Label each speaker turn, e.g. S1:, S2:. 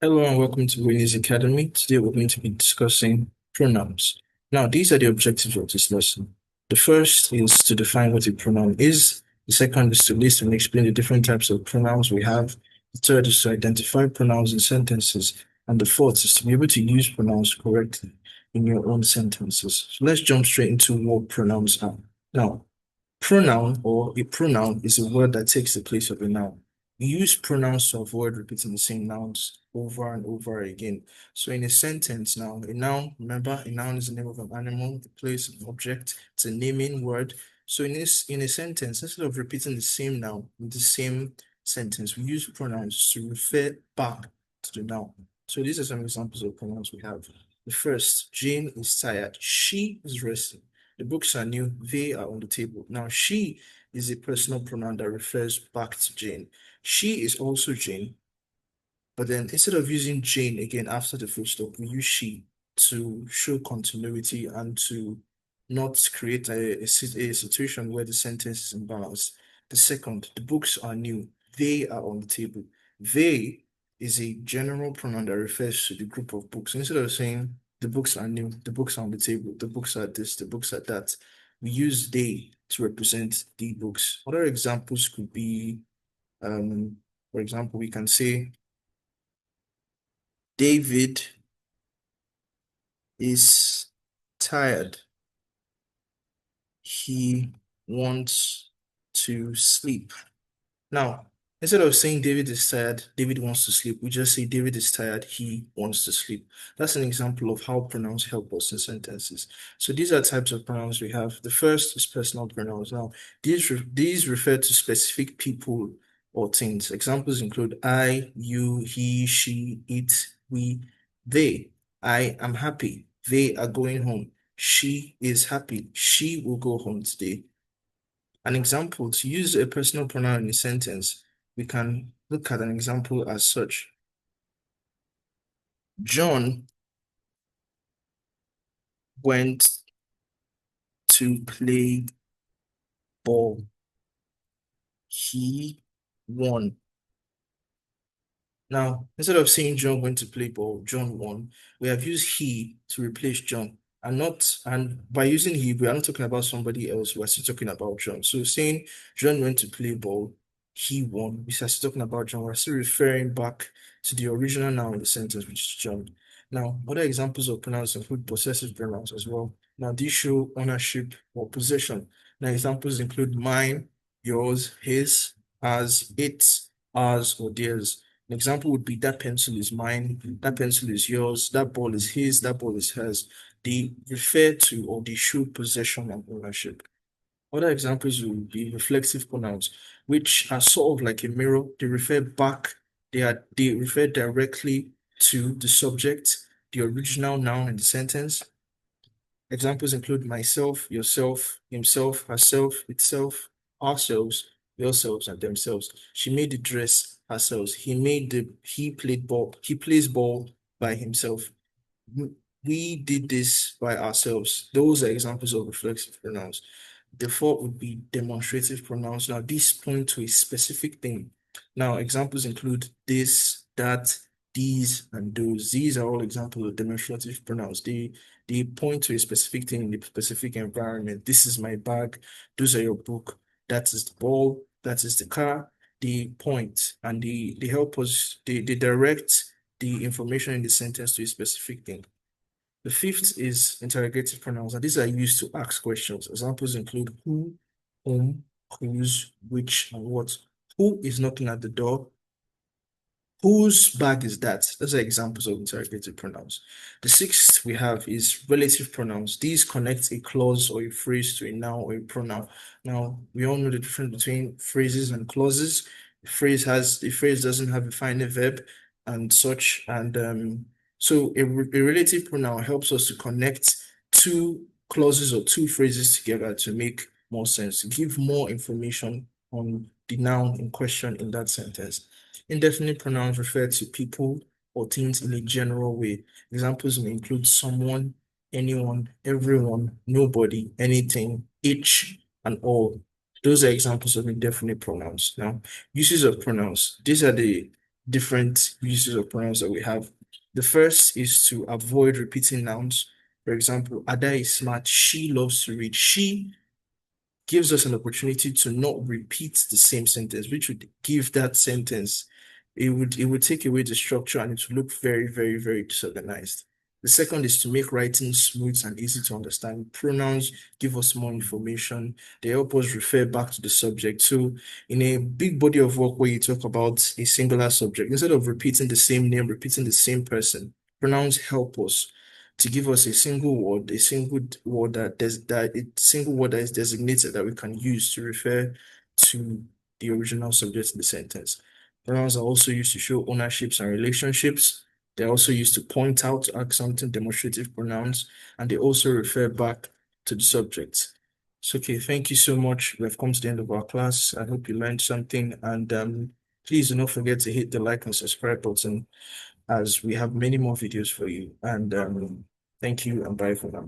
S1: Hello and welcome to Wanies Academy. Today we're going to be discussing pronouns. Now, these are the objectives of this lesson. The first is to define what a pronoun is. The second is to list and explain the different types of pronouns we have. The third is to identify pronouns in sentences. And the fourth is to be able to use pronouns correctly in your own sentences. So let's jump straight into what pronouns are. Now, pronoun or a pronoun is a word that takes the place of a noun. We use pronouns to avoid repeating the same nouns over and over again. So in a sentence now, a noun, remember, a noun is the name of an animal, a place, an object, it's a naming word. So in a sentence, instead of repeating the same noun in the same sentence, we use pronouns to refer back to the noun. So these are some examples of pronouns we have. The first, Jane is tired. She is resting. The books are new. They are on the table. Now, she is a personal pronoun that refers back to Jane. She is also Jane, but then instead of using Jane again after the full stop, we use she to show continuity and to not create a situation where the sentence is imbalanced. The second, the books are new. They are on the table. They is a general pronoun that refers to the group of books. Instead of saying the books are new, the books are on the table, the books are this, the books are that, we use they to represent the books. Other examples could be, for example, we can say David is tired. He wants to sleep. Now, instead of saying David is tired, David wants to sleep, we just say David is tired, he wants to sleep. That's an example of how pronouns help us in sentences. So these are types of pronouns we have. The first is personal pronouns. Now, these refer to specific people or things. Examples include I, you, he, she, it, we, they. I am happy. They are going home. She is happy. She will go home today. An example, to use a personal pronoun in a sentence, we can look at an example as such. John went to play ball. He won. Now, instead of saying John went to play ball, John won, we have used he to replace John. And by using he, we are not talking about somebody else, we're still talking about John. So saying John went to play ball, he won, we are still talking about John, we're still referring back to the original noun in the sentence, which is John. Now, other examples of pronouns include possessive pronouns as well. Now, these show ownership or possession. Now, examples include mine, yours, his, ours, its, ours, or theirs. An example would be that pencil is mine, that pencil is yours, that ball is his, that ball is hers. They refer to or they show possession and ownership. Other examples would be reflexive pronouns, which are sort of like a mirror. They refer back, they refer directly to the subject, the original noun in the sentence. Examples include myself, yourself, himself, herself, itself, ourselves, yourselves, and themselves. She made the dress herself. He played ball. He plays ball by himself. We did this by ourselves. Those are examples of reflexive pronouns. The fourth would be demonstrative pronouns. Now, these point to a specific thing. Now, examples include this, that, these, and those. These are all examples of demonstrative pronouns. They point to a specific thing in a specific environment. This is my bag. Those are your book. That is the ball. That is the car. They point and they help us, they direct the information in the sentence to a specific thing. The fifth is interrogative pronouns, and these are used to ask questions. Examples include who, whom, whose, which, and what. Who is knocking at the door? Whose bag is that? Those are examples of interrogative pronouns. The sixth we have is relative pronouns. These connect a clause or a phrase to a noun or a pronoun. Now, we all know the difference between phrases and clauses. The phrase doesn't have a final verb and such. And so a relative pronoun helps us to connect two clauses or two phrases together to make more sense, to give more information on the noun in question in that sentence. Indefinite pronouns refer to people or things in a general way. Examples may include someone, anyone, everyone, nobody, anything, each, and all. Those are examples of indefinite pronouns. Now, uses of pronouns. These are the different uses of pronouns that we have. The first is to avoid repeating nouns. For example, Ada is smart. She loves to read. She gives us an opportunity to not repeat the same sentence, which would give that sentence, it would take away the structure and it would look very, very, very disorganized. The second is to make writing smooth and easy to understand. Pronouns give us more information. They help us refer back to the subject. So in a big body of work where you talk about a singular subject, instead of repeating the same name, repeating the same person, pronouns help us to give us a single word, a single word that is designated that we can use to refer to the original subject in the sentence. Pronouns are also used to show ownerships and relationships. They're also used to point out, to ask something, demonstrative pronouns, and they also refer back to the subject. So, okay, thank you so much. We've come to the end of our class. I hope you learned something, and please do not forget to hit the like and subscribe button as we have many more videos for you. And thank you and bye for now.